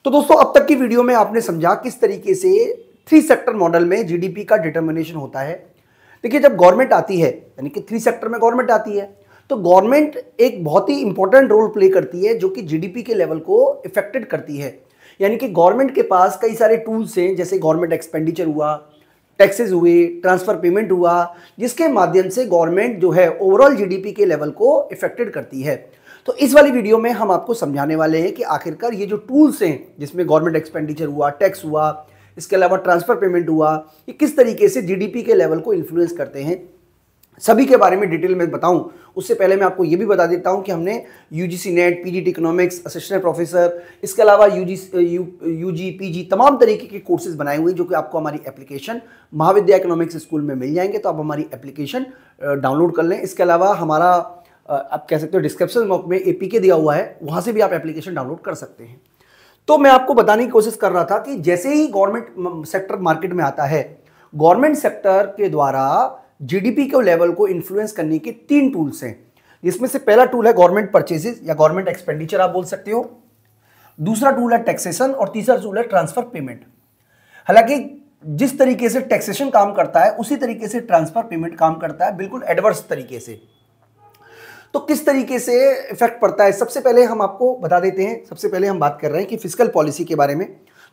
तो दोस्तों अब तक की वीडियो में आपने समझा किस तरीके से थ्री सेक्टर मॉडल में जीडीपी का डिटर्मिनेशन होता है। देखिए, जब गवर्नमेंट आती है यानी कि थ्री सेक्टर में गवर्नमेंट आती है तो गवर्नमेंट एक बहुत ही इंपॉर्टेंट रोल प्ले करती है जो कि जीडीपी के लेवल को इफेक्टेड करती है। यानी कि गवर्नमेंट के पास कई सारे टूल्स हैं, जैसे गवर्नमेंट एक्सपेंडिचर हुआ, टैक्सेस हुए, ट्रांसफर पेमेंट हुआ, जिसके माध्यम से गवर्नमेंट जो है ओवरऑल जीडीपी के लेवल को इफेक्टेड करती है। तो इस वाली वीडियो में हम आपको समझाने वाले हैं कि आखिरकार ये जो टूल्स हैं जिसमें गवर्नमेंट एक्सपेंडिचर हुआ, टैक्स हुआ, इसके अलावा ट्रांसफर पेमेंट हुआ, ये किस तरीके से जीडीपी के लेवल को इन्फ्लुएंस करते हैं, सभी के बारे में डिटेल में बताऊं। उससे पहले मैं आपको ये भी बता देता हूं कि हमने UGC net, PGT economics, assistant professor, इसके अलावा यूजी पीजी तमाम तरीके के कोर्सेज बनाए हुए जो कि आपको हमारी एप्लीकेशन महाविद्या इकोनॉमिक्स स्कूल में मिल जाएंगे। तो आप हमारी एप्लीकेशन डाउनलोड कर लें। इसके अलावा हमारा आप कह सकते हो डिस्क्रिप्शन बॉक्स में एपीके दिया हुआ है, वहां से भी आप एप्लीकेशन डाउनलोड कर सकते हैं। तो मैं आपको बताने की कोशिश कर रहा था कि जैसे ही गवर्नमेंट सेक्टर मार्केट में आता है, गवर्नमेंट सेक्टर के द्वारा जीडीपी के लेवल को इन्फ्लुएंस करने के तीन टूल्स हैं, जिसमें से पहला टूल है गवर्नमेंट परचेजेस या गवर्नमेंट एक्सपेंडिचर आप बोल सकते हो, दूसरा टूल है टैक्सेशन और तीसरा टूल है ट्रांसफर पेमेंट। हालांकि जिस तरीके से टैक्सेशन काम करता है उसी तरीके से ट्रांसफर पेमेंट काम करता है, बिल्कुल एडवर्स तरीके से। तो किस तरीके से इफेक्ट पड़ता है, सबसे पहले हम आपको बता देते हैं। सबसे पहले हम बात कर रहे हैं कि फिस्कल पॉलिसी के बारे में।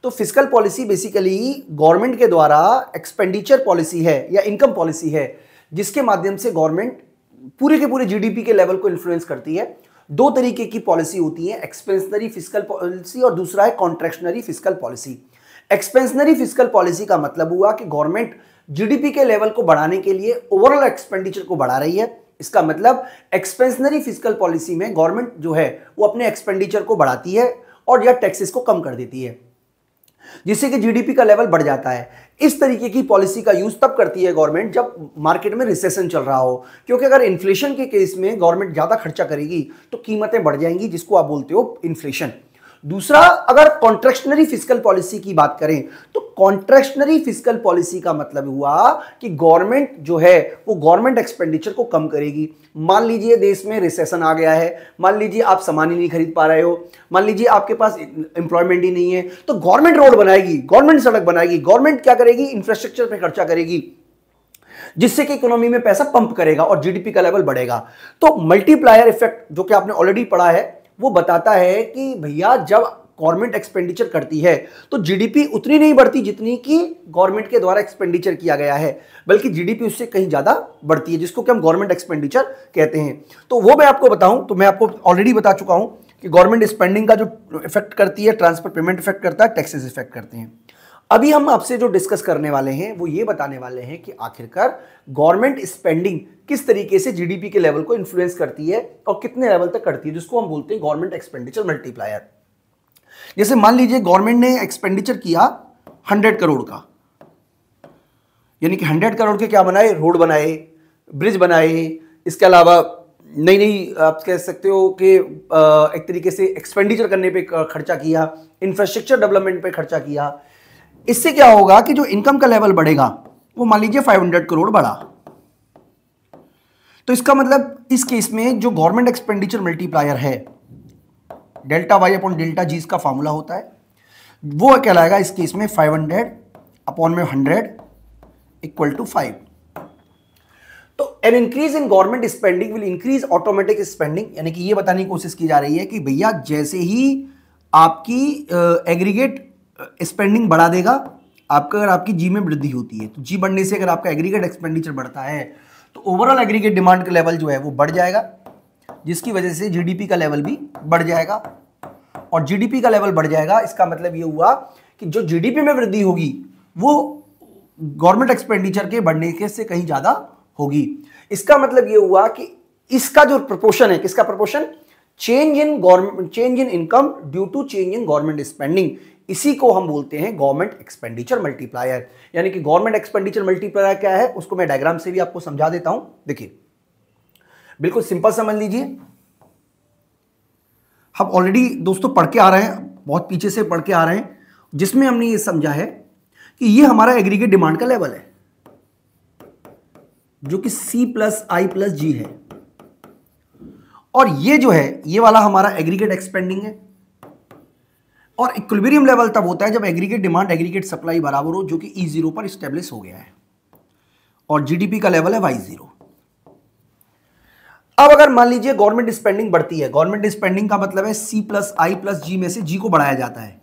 तो फिस्कल पॉलिसी बेसिकली गवर्नमेंट के द्वारा एक्सपेंडिचर पॉलिसी है या इनकम पॉलिसी है, जिसके माध्यम से गवर्नमेंट पूरे के पूरे जीडीपी के लेवल को इन्फ्लुएंस करती है। दो तरीके की पॉलिसी होती है, एक्सपेंशनरी फिस्कल पॉलिसी और दूसरा है contractionary fiscal policy. Expansionary fiscal policy का मतलब हुआ कि गवर्नमेंट जीडीपी के लेवल को बढ़ाने के लिए ओवरऑल एक्सपेंडिचर को बढ़ा रही है। इसका मतलब एक्सपेंशनरी फिस्कल पॉलिसी में गवर्नमेंट जो है वो अपने एक्सपेंडिचर को बढ़ाती है और या टैक्सेस को कम कर देती है, जिससे कि जीडीपी का लेवल बढ़ जाता है। इस तरीके की पॉलिसी का यूज तब करती है गवर्नमेंट जब मार्केट में रिसेशन चल रहा हो, क्योंकि अगर इन्फ्लेशन के केस में गवर्नमेंट ज्यादा खर्चा करेगी तो कीमतें बढ़ जाएंगी, जिसको आप बोलते हो इन्फ्लेशन। दूसरा, अगर कॉन्ट्रैक्शनरी फिस्कल पॉलिसी की बात करें तो कॉन्ट्रैक्शनरी फिस्कल पॉलिसी का मतलब हुआ कि गवर्नमेंट जो है वो गवर्नमेंट एक्सपेंडिचर को कम करेगी। मान लीजिए देश में रिसेशन आ गया है, मान लीजिए आप सामान ही नहीं खरीद पा रहे हो, मान लीजिए आपके पास एम्प्लॉयमेंट ही नहीं है, तो गवर्नमेंट रोड बनाएगी, गवर्नमेंट सड़क बनाएगी, गवर्नमेंट क्या करेगी, इंफ्रास्ट्रक्चर पे खर्चा करेगी, जिससे कि इकोनॉमी में पैसा पंप करेगा और जीडीपी का लेवल बढ़ेगा। तो मल्टीप्लायर इफेक्ट जो कि आपने ऑलरेडी पढ़ा है वो बताता है कि भैया जब गवर्नमेंट एक्सपेंडिचर करती है तो जीडीपी उतनी नहीं बढ़ती जितनी कि गवर्नमेंट के द्वारा एक्सपेंडिचर किया गया है, बल्कि जीडीपी उससे कहीं ज्यादा बढ़ती है, जिसको कि हम गवर्नमेंट एक्सपेंडिचर कहते हैं। तो वो मैं आपको बताऊं तो मैं आपको ऑलरेडी बता चुका हूं कि गवर्नमेंट स्पेंडिंग का जो इफेक्ट करती है, ट्रांसफर पेमेंट इफेक्ट करता है, टैक्सेस इफेक्ट करते हैं। अभी हम आपसे जो डिस्कस करने वाले हैं वो ये बताने वाले हैं कि आखिरकार गवर्नमेंट स्पेंडिंग किस तरीके से जीडीपी के लेवल को इन्फ्लुएंस करती है और कितने लेवल तक करती है, जिसको हम बोलते हैं गवर्नमेंट एक्सपेंडिचर मल्टीप्लायर। जैसे मान लीजिए गवर्नमेंट ने एक्सपेंडिचर किया 100 करोड़ का, यानी कि 100 करोड़ के क्या बनाए, रोड बनाए, ब्रिज बनाए, इसके अलावा नई नई आप कह सकते हो कि एक तरीके से एक्सपेंडिचर करने पे खर्चा किया, इंफ्रास्ट्रक्चर डेवलपमेंट पे खर्चा किया। इससे क्या होगा कि जो इनकम का लेवल बढ़ेगा वो मान लीजिए 500 करोड़ बढ़ा, तो इसका मतलब इस केस में जो गवर्नमेंट एक्सपेंडिचर मल्टीप्लायर है, delta Y upon delta g इसका फॉर्मूला होता है, वो कहलाएगा इस केस में 500 अपॉन में 100 इक्वल टू 5। तो an increase in government spending will increase automatic spending, यानी कि ये बताने की कोशिश की जा रही है कि भैया जैसे ही आपकी एग्रीगेट स्पेंडिंग बढ़ा देगा, आपका अगर आपकी जी में वृद्धि होती है तो जी बढ़ने से अगर आपका एग्रीगेट एक्सपेंडिचर बढ़ता है तो ओवरऑल एग्रीगेट डिमांड का लेवल जो है वो बढ़ जाएगा, जिसकी वजह से जीडीपी का लेवल भी बढ़ जाएगा। और जीडीपी का लेवल बढ़ जाएगा, इसका मतलब ये हुआ कि जो जीडीपी में वृद्धि होगी वो गवर्नमेंट एक्सपेंडिचर के बढ़ने के से कहीं ज्यादा होगी। इसका मतलब ये हुआ कि इसका जो प्रोपोर्शन है, किसका proportion, change in income due to change in government spending, इसी को हम बोलते हैं गवर्नमेंट एक्सपेंडिचर मल्टीप्लायर। यानी कि गवर्नमेंट एक्सपेंडिचर मल्टीप्लायर क्या है उसको मैं डायग्राम से भी आपको समझा देता हूं। देखिए बिल्कुल सिंपल समझ लीजिए, हम ऑलरेडी दोस्तों पढ़ के आ रहे हैं, बहुत पीछे से पढ़ के आ रहे हैं, जिसमें हमने ये समझा है कि ये हमारा एग्रीगेट डिमांड का लेवल है जो कि C plus I plus G है, और ये जो है ये वाला हमारा एग्रीगेट एक्सपेंडिंग है, और इक्विलिब्रियम लेवल तब होता है जब एग्रीगेट डिमांड एग्रीगेट सप्लाई बराबर हो, जो कि E0 पर स्टेब्लिश हो गया है, और जीडीपी का लेवल है Y0। अब अगर मान लीजिए गवर्नमेंट स्पेंडिंग बढ़ती है, गवर्नमेंट स्पेंडिंग का मतलब है C plus I plus G में से G को बढ़ाया जाता है,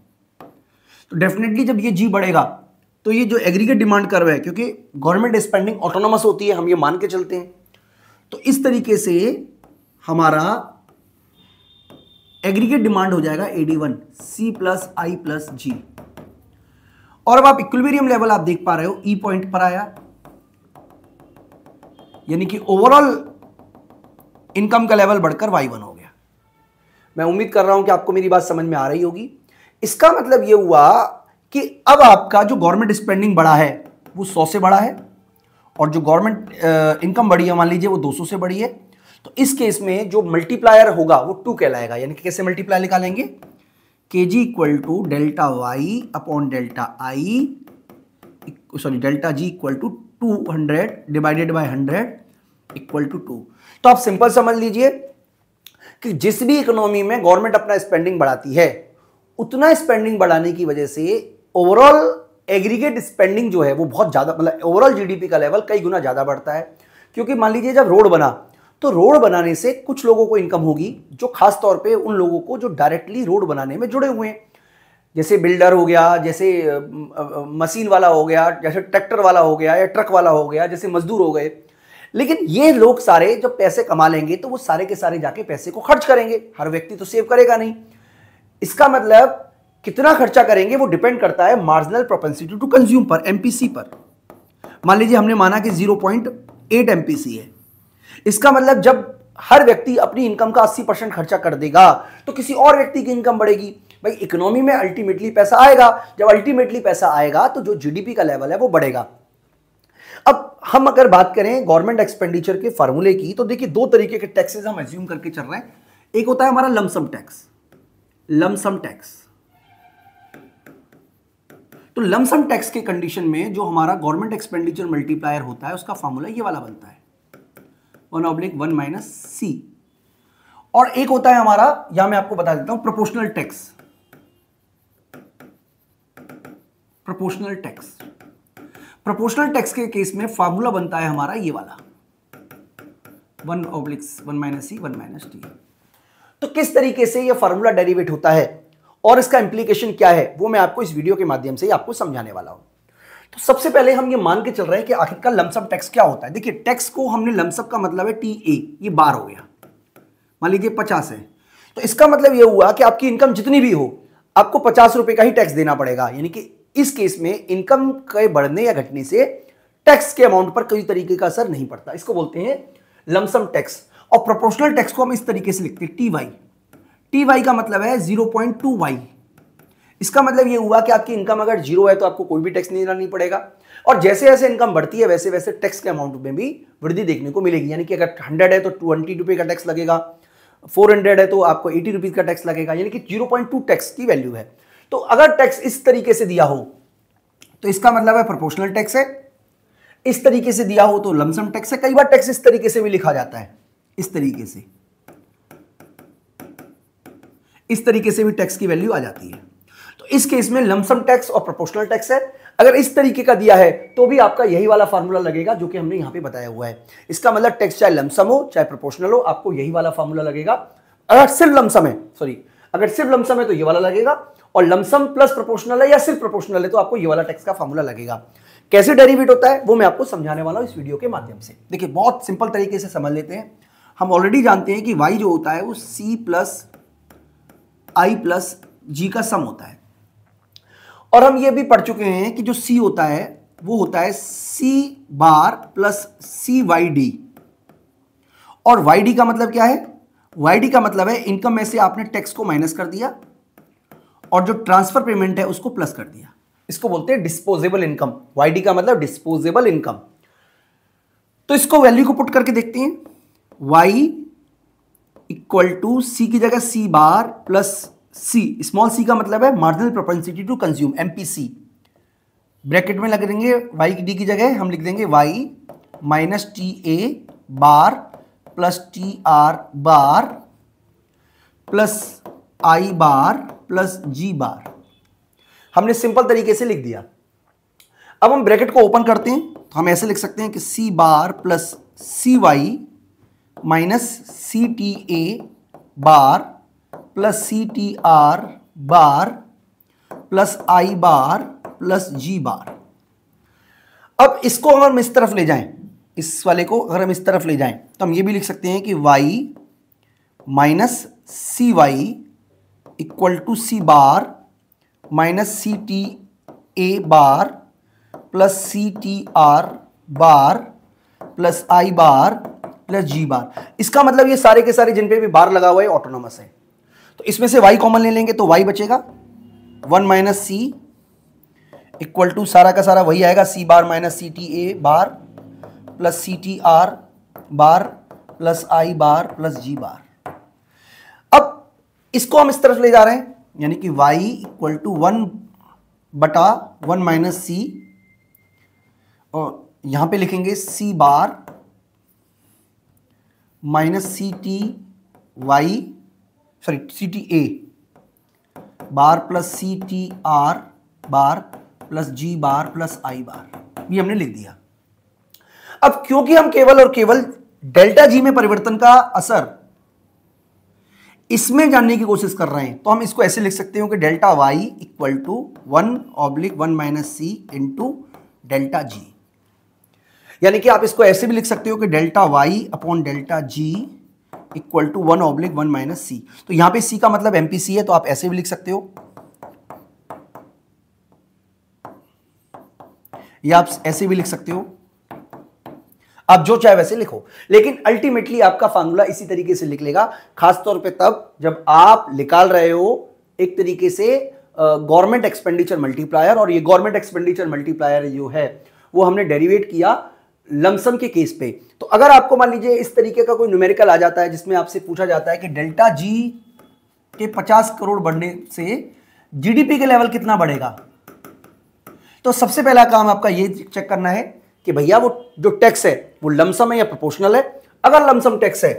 तो डेफिनेटली जब ये G बढ़ेगा तो ये जो एग्रीगेट डिमांड कर्व है, क्योंकि गवर्नमेंट स्पेंडिंग ऑटोनोमस होती है, हम ये मान के चलते हैं, तो इस तरीके से हमारा एग्रीगेट डिमांड हो जाएगा AD1 C plus I plus G। और अब आप इक्विलिब्रियम लेवल आप देख पा रहे हो, E पॉइंट पर आया, यानी कि ओवरऑल इनकम का लेवल बढ़कर Y1 हो गया। मैं उम्मीद कर रहा हूं कि आपको मेरी बात समझ में आ रही होगी। इसका मतलब यह हुआ कि अब आपका जो गवर्नमेंट स्पेंडिंग बढ़ा है वो 100 से बढ़ा है, और जो गवर्नमेंट इनकम बढ़ी है मान लीजिए वो 200 से बढ़ी है, तो इस केस में जो मल्टीप्लायर होगा वो 2 कहलाएगा। यानी कि कैसे मल्टीप्लाई निकालेंगे, kg equal to delta Y upon delta i, sorry delta ji equal to 200 divided by 100 equal to 2। तो आप सिंपल समझ लीजिए कि जिस भी इकोनॉमी में गवर्नमेंट अपना स्पेंडिंग बढ़ाती है, उतना स्पेंडिंग बढ़ाने की वजह से ओवरऑल एग्रीगेट स्पेंडिंग जो है वो बहुत ज्यादा, मतलब ओवरऑल जीडीपी का लेवल कई गुना ज्यादा बढ़ता है। क्योंकि मान लीजिए जब रोड बना, तो रोड बनाने से कुछ लोगों को इनकम होगी, जो खास तौर पे उन लोगों को जो डायरेक्टली रोड बनाने में जुड़े हुए हैं, जैसे बिल्डर हो गया, जैसे मशीन वाला हो गया, जैसे ट्रैक्टर वाला हो गया या ट्रक वाला हो गया, जैसे मजदूर हो गए। लेकिन ये लोग सारे जब पैसे कमा लेंगे तो वो सारे के सारे जाके पैसे को खर्च करेंगे, हर व्यक्ति तो सेव करेगा नहीं। इसका मतलब कितना खर्चा करेंगे वो डिपेंड करता है मार्जिनल प्रोपेंसिटी टू कंज्यूम पर, एमपीसी पर। मान लीजिए हमने माना कि 0.8 एमपीसी है, इसका मतलब जब हर व्यक्ति अपनी इनकम का 80% खर्चा कर देगा तो किसी और व्यक्ति की इनकम बढ़ेगी। भाई इकोनॉमी में अल्टीमेटली पैसा आएगा, जब अल्टीमेटली पैसा आएगा तो जो जीडीपी का लेवल है वो बढ़ेगा। अब हम अगर बात करें गवर्नमेंट एक्सपेंडिचर के फार्मूले की, तो देखिए 2 तरीके के टैक्सेस हम एज्यूम करके चल रहे हैं। एक होता है हमारा लमसम टैक्स, लमसम टैक्स। तो लमसम टैक्स के कंडीशन में जो हमारा गवर्नमेंट एक्सपेंडिचर मल्टीप्लायर होता है उसका फार्मूला ये वाला बनता है 1/1 माइनस सी। और एक होता है हमारा, यहां मैं आपको बता देता हूं, proportional tax. Proportional tax, proportional tax के केस में फार्मूला बनता है हमारा ये वाला 1/1 माइनस सी 1 माइनस टी। तो किस तरीके से ये फार्मूला डेरिवेट होता है और इसका इंप्लीकेशन क्या है वो मैं आपको इस वीडियो के माध्यम से आपको समझाने वाला हूं। तो सबसे पहले हम ये मान के चल रहे हैं कि आखिरकार लमसम टैक्स क्या होता है। देखिए टैक्स को हमने, लमसम का मतलब है TA, ये बार हो गया, मान लीजिए 50 है, तो इसका मतलब ये हुआ कि आपकी इनकम जितनी भी हो आपको 50 रुपए का ही टैक्स देना पड़ेगा। यानी कि इस केस में इनकम के बढ़ने या घटने से टैक्स के अमाउंट पर कोई तरीके का असर नहीं पड़ता, इसको बोलते हैं लमसम टैक्स। और प्रोपोर्शनल टैक्स को हम इस तरीके से लिखते हैं TY। TY का मतलब है 0.2Y। इसका मतलब ये हुआ कि आपकी इनकम अगर 0 है तो आपको कोई भी टैक्स नहीं देना नहीं पड़ेगा, और जैसे जैसे इनकम बढ़ती है वैसे वैसे टैक्स के अमाउंट में भी वृद्धि देखने को मिलेगी। यानी कि अगर 100 है तो 20 रुपये का टैक्स लगेगा, 400 है तो आपको 80 रुपीज का टैक्स लगेगा, यानी कि 0.2 टैक्स की वैल्यू है। तो अगर टैक्स इस तरीके से दिया हो तो इसका मतलब है प्रोपोर्शनल टैक्स है, इस तरीके से दिया हो तो लमसम टैक्स है। कई बार टैक्स इस तरीके से भी लिखा जाता है, इस तरीके से, इस तरीके से भी टैक्स की वैल्यू आ जाती है। तो इस केस में लमसम टैक्स और प्रोपोर्शनल टैक्स है। अगर इस तरीके का दिया है तो भी आपका यही वाला फार्मूला लगेगा जो कि हमने यहां पे बताया हुआ है। इसका मतलब टैक्स चाहे लमसम हो चाहे प्रोपोर्शनल हो, आपको यही वाला फार्मूला लगेगा। अगर सिर्फ लमसम है, सॉरी, अगर सिर्फ लमसम है तो ये वाला लगेगा, और लमसम प्लस प्रोपोर्शनल है या सिर्फ प्रोपोर्शनल है तो आपको ये वाला टैक्स का फार्मूला लगेगा। कैसे डेरिवेट होता है वो मैं आपको समझाने वाला हूं इस वीडियो के माध्यम से। देखिए बहुत सिंपल तरीके से समझ लेते हैं। हम ऑलरेडी जानते हैं कि y जो होता है वो C plus I plus G का सम होता है, और हम ये भी पढ़ चुके हैं कि जो C होता है वो होता है C बार प्लस CYD। और YD का मतलब क्या है? YD का मतलब है इनकम में से आपने टैक्स को माइनस कर दिया और जो ट्रांसफर पेमेंट है उसको प्लस कर दिया। इसको बोलते हैं डिस्पोजेबल इनकम। YD का मतलब डिस्पोजेबल इनकम। तो इसको वैल्यू को पुट करके देखते हैं। Y इक्वल टू C की जगह C bar plus C, small c का मतलब है marginal propensity to consume, MPC। Bracket में लग देंगे YD की जगह हम लिख देंगे Y minus TA bar plus TR bar plus I bar plus G bar. हमने सिंपल तरीके से लिख दिया। अब हम ब्रैकेट को ओपन करते हैं तो हम ऐसे लिख सकते हैं कि C bar plus C Y minus C T A bar plus C T R bar plus I bar plus G bar. अब इसको अगर हम इस तरफ ले जाएं, इस वाले को अगर हम इस तरफ ले जाएं तो हम ये भी लिख सकते हैं कि y minus C Y equal to C bar minus C T A bar plus C T R bar plus I bar plus G bar. इसका मतलब ये सारे के सारे जिन पे भी बार लगा हुआ है ऑटोनोमस है। तो इसमें से y कॉमन ले लेंगे तो y बचेगा 1 माइनस सी इक्वल टू सारा का सारा वही आएगा C bar minus C T A bar plus C T R bar plus I bar plus G bar. अब इसको हम इस तरफ ले जा रहे हैं यानी कि y equal to 1/1 minus C, और यहां पे लिखेंगे C bar minus C T Y sorry C T A bar plus C T R bar plus G bar plus I bar. ये हमने लिख दिया। अब क्योंकि हम केवल और केवल डेल्टा जी में परिवर्तन का असर इसमें जानने की कोशिश कर रहे हैं तो हम इसको ऐसे लिख सकते हो कि delta y equal to 1/1 minus C into delta g. यानी कि आप इसको ऐसे भी लिख सकते हो कि delta Y upon delta ji equal to 1/1 minus C. तो यहां पे सी का मतलब एमपीसी है तो आप ऐसे भी लिख सकते हो, या आप ऐसे भी लिख सकते हो, आप जो चाहे वैसे लिखो, लेकिन अल्टीमेटली आपका फार्मूला इसी तरीके से लिख लेगा। खासतौर पे तब जब आप निकाल रहे हो एक तरीके से गवर्नमेंट एक्सपेंडिचर मल्टीप्लायर, और ये गवर्नमेंट एक्सपेंडिचर मल्टीप्लायर जो है वो हमने डेरिवेट किया लमसम के केस पे। तो अगर आपको मान लीजिए इस तरीके का कोई न्यूमेरिकल आ जाता है जिसमें आपसे पूछा जाता है कि डेल्टा जी के 50 करोड़ बढ़ने से जीडीपी के लेवल कितना बढ़ेगा, तो सबसे पहला काम आपका ये चेक करना है कि भैया वो जो टैक्स है वो लमसम है या प्रोपोर्शनल है। अगर लमसम टैक्स है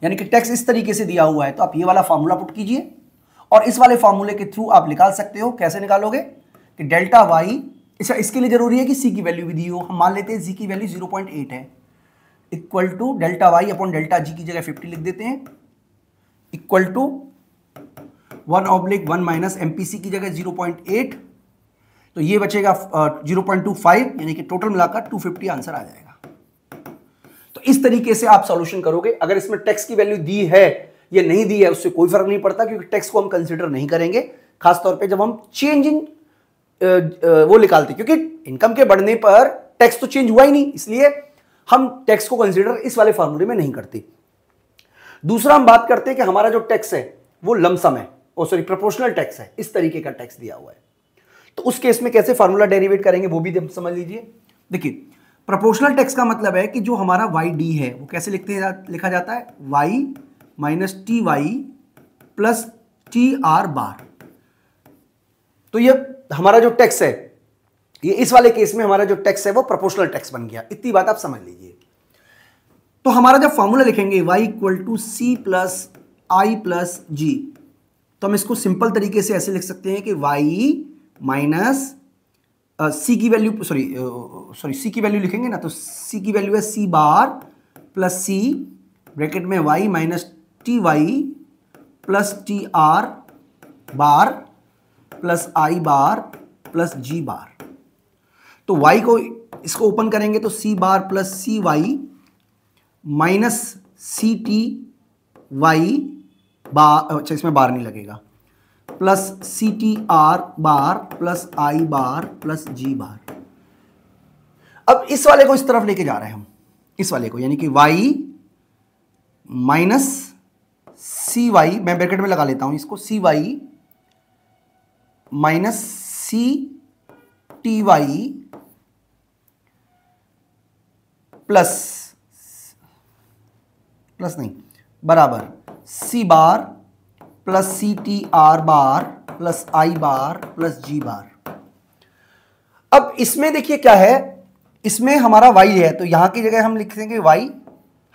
यानी कि टैक्स इस तरीके से दिया हुआ है तो आप ये वाला फार्मूला पुट कीजिए, और इस वाले फार्मूले के थ्रू आप निकाल सकते हो। कैसे निकालोगे कि डेल्टा वाई, इसके लिए जरूरी है कि सी की वैल्यू भी दी हो। हम मान लेते हैं सी की वैल्यू 0.8 है, equal to delta Y upon delta g की जगह 50 लिख देते हैं, इक्वल टू 1/1 माइनस एमपीसी की जगह 0.8, तो ये बचेगा 0.25 यानी कि टोटल मिलाकर 250 आंसर आ जाएगा। तो इस तरीके से आप सॉल्यूशन करोगे। अगर इसमें टैक्स की वैल्यू दी है या नहीं दी है उससे कोई फर्क नहीं पड़ता, क्योंकि टैक्स को हम कंसीडर नहीं करेंगे, खासतौर पे जब हम चेंज इन वो निकालते, क्योंकि इनकम के बढ़ने पर टैक्स तो चेंज हुआ ही नहीं, इसलिए हम टैक्स को कंसीडर इस वाले फॉर्मूले में नहीं करते। दूसरा हम बात करते हैं कि हमारा जो टैक्स है वो लमसम है, सॉरी प्रोपोर्शनल टैक्स है, इस तरीके का टैक्स दिया हुआ है। तो उस केस में कैसे फार्मूला डेरिवेट करेंगे वो भी समझ लीजिए। देखिए प्रोपोर्शनल टैक्स का मतलब है कि जो हमारा वाई डी है वो कैसे लिखा जाता है, Y minus T Y plus T R bar. तो ये हमारा जो टैक्स है, ये इस वाले केस में हमारा जो टैक्स है वो प्रोपोर्शनल टैक्स बन गया। इतनी बात आप समझ लीजिए। तो हमारा जब फॉर्मूला लिखेंगे y equal to C plus I plus G, तो हम इसको सिंपल तरीके से ऐसे लिख सकते हैं कि y माइनस सी की वैल्यू सॉरी सी की वैल्यू लिखेंगे ना, तो सी की वैल्यू है C bar plus C bracket में y minus T Y plus T R bar plus I bar plus G bar. तो y को इसको ओपन करेंगे तो C bar plus C Y minus सी टी वाई बार, अच्छा इसमें bar नहीं लगेगा, plus C T R bar plus I bar plus G bar. अब इस वाले को इस तरफ लेके जा रहे हैं हम, इस वाले को, यानी कि y माइनस सी वाई, मैं ब्रैकेट में लगा लेता हूं इसको, सी वाई माइनस सी टी वाई प्लस नहीं बराबर C bar plus C T R bar plus I bar plus G bar. अब इसमें देखिए क्या है, इसमें हमारा y है तो यहां की जगह हम लिख देंगे y,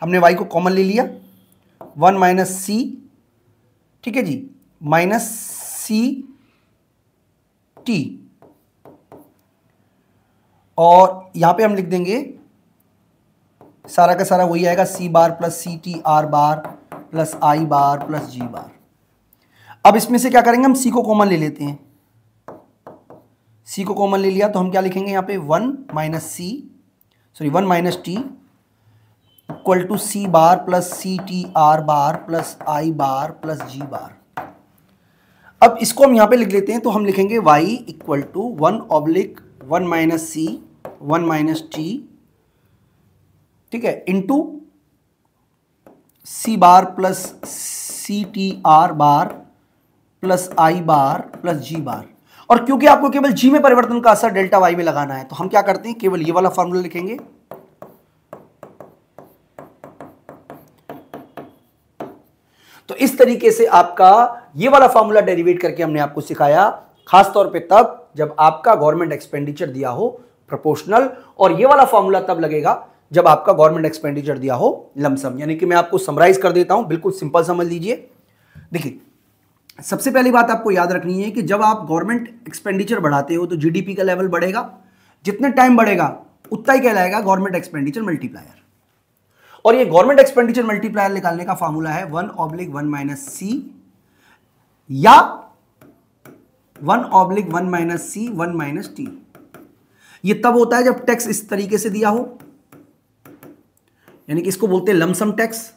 हमने y को कॉमन ले लिया, 1 माइनस सी, ठीक है जी, माइनस सी टी, और यहां पे हम लिख देंगे सारा का सारा वही आएगा, C bar plus C T R bar plus I bar plus G bar. अब इसमें से क्या करेंगे, हम सी को कॉमन ले लेते हैं। सी को कॉमन ले लिया तो हम क्या लिखेंगे यहाँ पे, 1 minus T equal to C bar plus C T R bar plus I bar plus G bar. अब इसको हम यहाँ पे लिख लेते हैं, तो हम लिखेंगे y equal to 1/1 minus C 1 minus T, ठीक है, into C bar plus C T R bar plus I bar plus G bar. और क्योंकि आपको केवल जी में परिवर्तन का असर डेल्टा वाई में लगाना है, तो हम क्या करते हैं, केवल ये वाला फॉर्मूला लिखेंगे। तो इस तरीके से आपका ये वाला फॉर्मूला डेरिवेट करके हमने आपको सिखाया, खासतौर पे तब जब आपका गवर्नमेंट एक्सपेंडिचर दिया हो प्रोपोर्शनल, और ये वाला फॉर्मूला तब लगेगा जब आपका गवर्नमेंट एक्सपेंडिचर दिया हो लमसम। यानी कि मैं आपको समराइज कर देता हूं, बिल्कुल सिंपल समझ लीजिए। देखिए, सबसे पहली बात आपको याद रखनी है कि जब आप गवर्नमेंट एक्सपेंडिचर बढ़ाते हो तो जीडीपी का लेवल बढ़ेगा, जितने टाइम बढ़ेगा उतना ही कहलाएगा गवर्नमेंट एक्सपेंडिचर मल्टीप्लायर। और ये गवर्नमेंट एक्सपेंडिचर मल्टीप्लायर निकालने का फॉर्मूला है 1/1 माइनस सी या 1/1 माइनस सी 1 माइनस टी। ये तब होता है जब टैक्स इस तरीके से दिया हो, यानी कि इसको बोलते हैं लमसम टैक्स,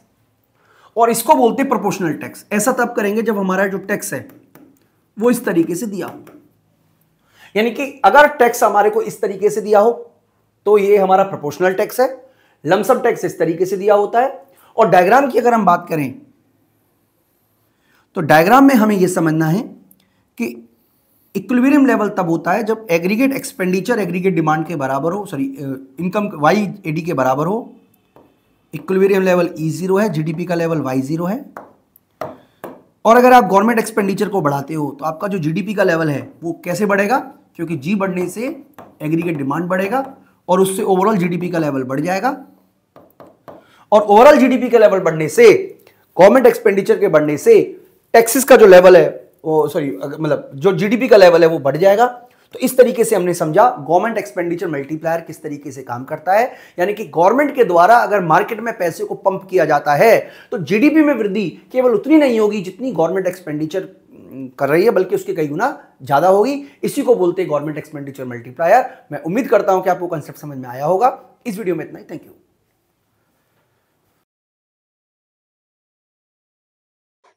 और इसको बोलते हैं प्रोपोर्शनल टैक्स। ऐसा तब करेंगे जब हमारा जो टैक्स है वो इस तरीके से दिया हो। यानी कि अगर टैक्स हमारे को इस तरीके से दिया हो तो ये हमारा प्रोपोर्शनल टैक्स है, लमसम टैक्स इस तरीके से दिया होता है। और डायग्राम की अगर हम बात करें तो डायग्राम में हमें यह समझना है कि इक्विलिब्रियम लेवल तब होता है जब एग्रीगेट एक्सपेंडिचर एग्रीगेट डिमांड के बराबर हो, सॉरी इनकम वाई एडी के बराबर हो। इक्विलिब्रियम लेवल E0 है, जीडीपी का लेवल Y0 है। और अगर आप गवर्नमेंट एक्सपेंडिचर को बढ़ाते हो तो आपका जो जीडीपी का लेवल है वो कैसे बढ़ेगा, क्योंकि जी बढ़ने से एग्रीगेट डिमांड बढ़ेगा और उससे ओवरऑल जीडीपी का लेवल बढ़ जाएगा, और ओवरऑल जीडीपी का लेवल बढ़ने से, गवर्नमेंट एक्सपेंडिचर के बढ़ने से टैक्सेस का जो लेवल है वो, सॉरी मतलब जो जीडीपी का लेवल है वो बढ़ जाएगा। तो इस तरीके से हमने समझा गवर्नमेंट एक्सपेंडिचर मल्टीप्लायर किस तरीके से काम करता है। यानी कि गवर्नमेंट के द्वारा अगर मार्केट में पैसे को पंप किया जाता है तो जीडीपी में वृद्धि केवल उतनी नहीं होगी जितनी गवर्नमेंट एक्सपेंडिचर कर रही है, बल्कि उसके कई गुना ज्यादा होगी। इसी को बोलते हैं गवर्नमेंट एक्सपेंडिचर मल्टीप्लायर। मैं उम्मीद करता हूं कि आपको कंसेप्ट समझ में आया होगा। इस वीडियो में इतना ही, थैंक यू।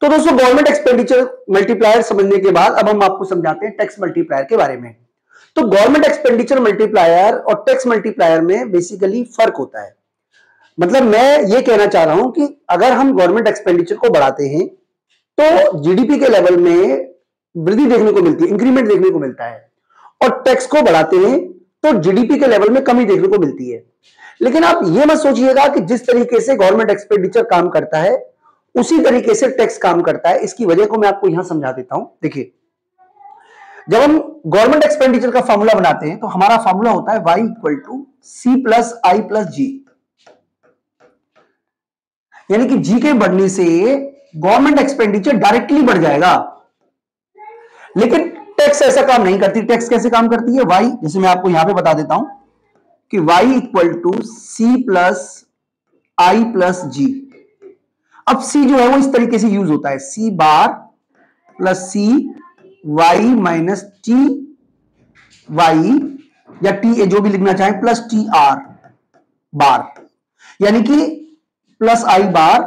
तो दोस्तों, गवर्नमेंट एक्सपेंडिचर मल्टीप्लायर समझने के बाद अब हम आपको समझाते हैं टैक्स मल्टीप्लायर के बारे में। तो गवर्नमेंट एक्सपेंडिचर मल्टीप्लायर और टैक्स मल्टीप्लायर में बेसिकली फर्क होता है। मतलब मैं ये कहना चाह रहा हूं कि अगर हम गवर्नमेंट एक्सपेंडिचर को बढ़ाते हैं तो जीडीपी के लेवल में वृद्धि देखने को मिलती है, इंक्रीमेंट देखने को मिलता है, और टैक्स को बढ़ाते हैं तो जीडीपी के लेवल में कमी देखने को मिलती है। लेकिन आप ये मत सोचिएगा कि जिस तरीके से गवर्नमेंट एक्सपेंडिचर काम करता है उसी तरीके से टैक्स काम करता है। इसकी वजह को मैं आपको यहां समझा देता हूं। देखिए, जब हम गवर्नमेंट एक्सपेंडिचर का फॉर्मूला बनाते हैं तो हमारा फॉर्मूला होता है y equal to C plus I plus G. यानी कि जी के बढ़ने से गवर्नमेंट एक्सपेंडिचर डायरेक्टली बढ़ जाएगा, लेकिन टैक्स ऐसा काम नहीं करती। टैक्स कैसे काम करती है, y, जैसे मैं आपको यहां पे बता देता हूं कि y equal to C plus I plus G. अब c जो है वो इस तरीके से यूज होता है, c bar plus C Y minus T Y या टी जो भी लिखना चाहे प्लस टी आर बार, यानी कि plus I bar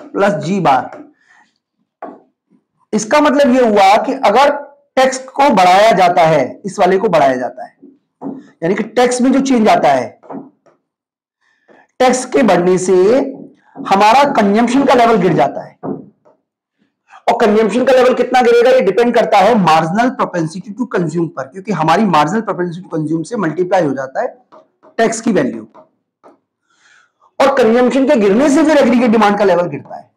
plus G bar. इसका मतलब यह हुआ कि अगर टैक्स को बढ़ाया जाता है, इस वाले को बढ़ाया जाता है, यानी कि टैक्स में जो चेंज आता है, टैक्स के बढ़ने से हमारा कंजम्पशन का लेवल गिर जाता है। और कंजम्पशन का लेवल कितना गिरेगा ये डिपेंड करता है मार्जिनल प्रोपेंसिटी टू कंज्यूम पर, क्योंकि हमारी मार्जिनल प्रोपेंसिटी टू कंज्यूम से मल्टीप्लाई हो जाता है टैक्स की वैल्यू, और कंजम्पशन के गिरने से फिर एग्रीगेट डिमांड का लेवल गिरता है,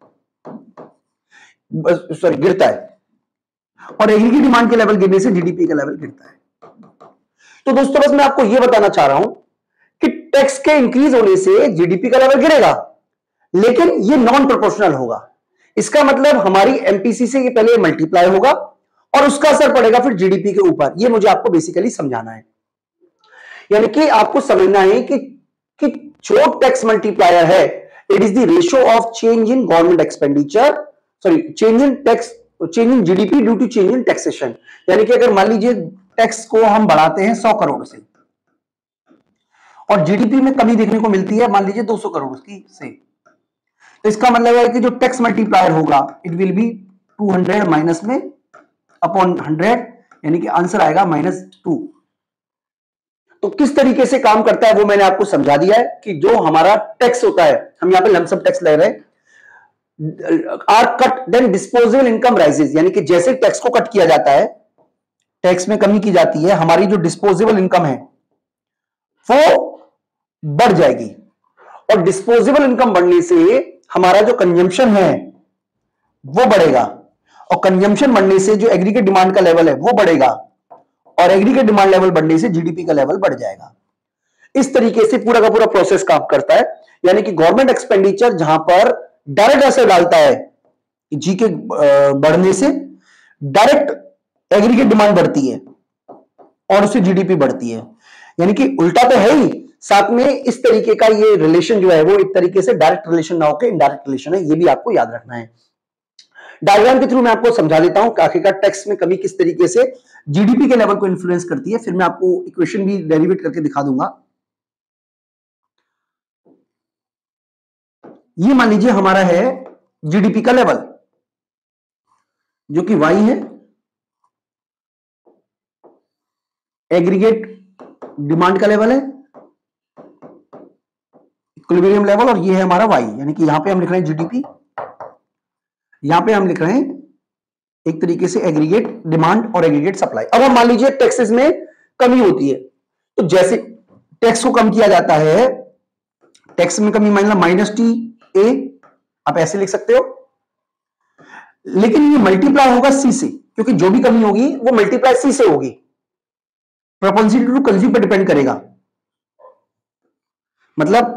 गिरता है, और एग्रीगेट डिमांड के लेवल गिरने से जीडीपी का लेवल गिरता है। तो दोस्तों, बस मैं आपको यह बताना चाह रहा हूं कि टैक्स के इंक्रीज होने से जीडीपी का लेवल गिरेगा, लेकिन ये नॉन प्रोपोर्शनल होगा। इसका मतलब हमारी एमपीसी से ये पहले मल्टीप्लाई होगा और उसका असर पड़ेगा फिर जीडीपी के ऊपर। ये मुझे आपको बेसिकली समझाना है। यानी कि आपको समझना है कि जो टैक्स मल्टीप्लायर है, it is the ratio of change in government expenditure, sorry change in tax, change in GDP due to change in taxation. यानी कि अगर मान लीजिए टैक्स को हम बढ़ाते हैं 100 करोड़ से और जीडीपी में कमी देखने को मिलती है मान लीजिए 200 करोड़ की से, तो इसका मतलब है कि जो टैक्स मल्टीप्लायर होगा इट विल बी 200 माइनस में अपॉन 100, यानी कि आंसर आएगा -2। तो किस तरीके से काम करता है वो मैंने आपको समझा दिया है कि जो हमारा टैक्स होता है, हम यहां पे लमसम टैक्स ले रहे हैं, are cut then disposable income rises, यानी कि जैसे टैक्स को कट किया जाता है, टैक्स में कमी की जाती है, हमारी जो डिस्पोजेबल इनकम है वो बढ़ जाएगी। और डिस्पोजेबल इनकम बढ़ने से हमारा जो कंजम्पशन है वो बढ़ेगा, और कंजम्पशन बढ़ने से जो एग्रीगेट डिमांड का लेवल है वो बढ़ेगा, और एग्रीगेट डिमांड लेवल बढ़ने से जीडीपी का लेवल बढ़ जाएगा। इस तरीके से पूरा का पूरा प्रोसेस काम करता है। यानी कि गवर्नमेंट एक्सपेंडिचर जहां पर डायरेक्ट असर डालता है जी के बढ़ने से, डायरेक्ट एग्रीगेट डिमांड बढ़ती है और उससे जीडीपी बढ़ती है। यानी कि उल्टा तो है ही, साथ में इस तरीके का ये रिलेशन जो है वो एक तरीके से डायरेक्ट रिलेशन ना होकर इनडायरेक्ट रिलेशन है, ये भी आपको याद रखना है। डायग्राम के थ्रू मैं आपको समझा देता हूं कि आखिरकार टैक्स में कमी किस तरीके से जीडीपी के लेवल को इन्फ्लुएंस करती है, फिर मैं आपको इक्वेशन भी डेरिवेट करके दिखा दूंगा। ये मान लीजिए हमारा है जीडीपी का लेवल जो कि y है, एग्रीगेट डिमांड का लेवल है, इक्विलिब्रियम लेवल, और ये है हमारा y। यानी कि यहां पे हम लिख रहे हैं जीडीपी, यहां पे हम लिख रहे हैं एक तरीके से एग्रीगेट डिमांड और एग्रीगेट सप्लाई। अब हम मान लीजिए टैक्सेस में कमी होती है, तो जैसे टैक्स को कम किया जाता है, टैक्स में कमी -TA, आप ऐसे लिख सकते हो, लेकिन ये मल्टीप्लाई होगा सी से, क्योंकि जो भी कमी होगी वो मल्टीप्लाई सी से होगी, प्रोपोर्शनल टू कंज्यूम पर डिपेंड करेगा। मतलब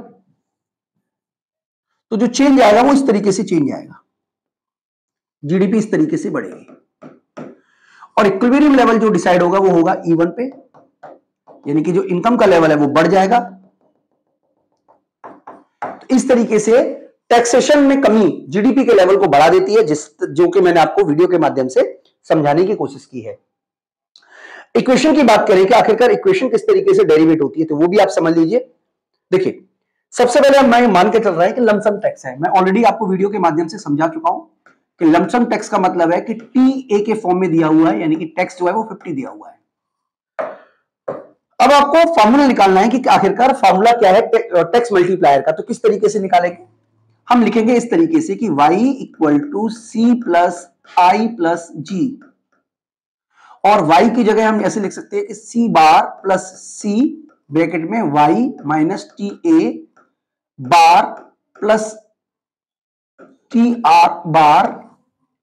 तो जो चेंज आएगा वो इस तरीके से चेंज आएगा, जीडीपी इस तरीके से बढ़ेगी, और इक्विलिब्रियम लेवल जो डिसाइड होगा वो होगा E1 पे, यानी कि जो इनकम का लेवल है वो बढ़ जाएगा। तो इस तरीके से टैक्सेशन में कमी जीडीपी के लेवल को बढ़ा देती है, जो कि मैंने आपको वीडियो के माध्यम से समझाने की कोशिश की है। इक्वेशन की बात करें कि आखिरकार इक्वेशन किस तरीके से डेरिवेट होती है, तो वो भी आप समझ लीजिए। देखिए, सबसे पहले मैं मान के चल रहा है कि लमसम टैक्स है। मैं ऑलरेडी आपको वीडियो के माध्यम से समझा चुका हूं कि लमसम टैक्स का मतलब है कि TA के फॉर्म में दिया हुआ है, यानी कि टैक्स जो है वो 50 दिया हुआ है। अब आपको फॉर्मूला निकालना है कि आखिरकार फॉर्मूला क्या है टैक्स मल्टीप्लायर का। तो किस तरीके से निकालेंगे, हम लिखेंगे इस तरीके से कि y = C + I + G, और y की जगह हम ऐसे लिख सकते हैं कि C bar plus C bracket में y minus TA bar plus TR bar